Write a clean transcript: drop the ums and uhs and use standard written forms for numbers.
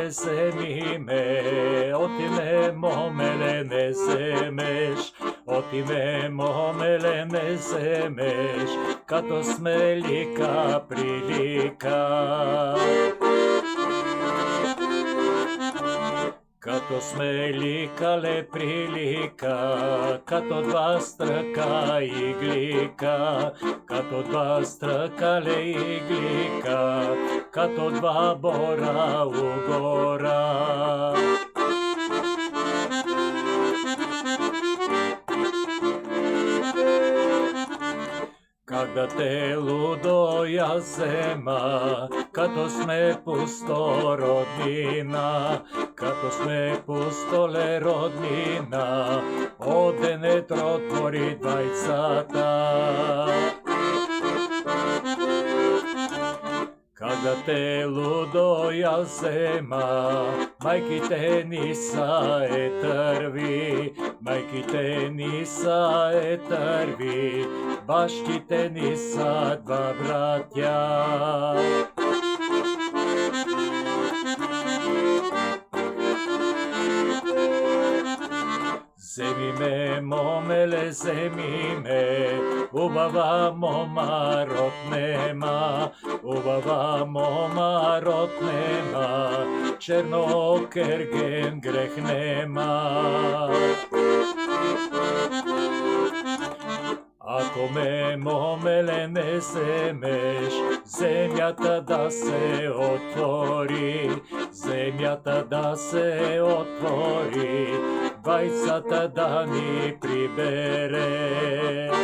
земи ме, оти ме момеле не земеш, оти ме момеле не земеш, като смелика прилика. Като смелика прилика, като два стръка иглика, като два стръка иглика, като два бора угора. Как да те лудо ја зема, като сме пусто роднина, като сме пустоле роднина, оденет отвори двајцата. Как да те лудо ја зема, мајките ни са етрви, мајките ни са етрви, башките ни са два браќа. Земи ме, момеле, земи ме, убава мома род нема, убава мома род нема, чернокерген грех нема. Ако ме, момеле, не земеш, земјата да се отвори, земјата да се отвори, двајцата да ни прибере.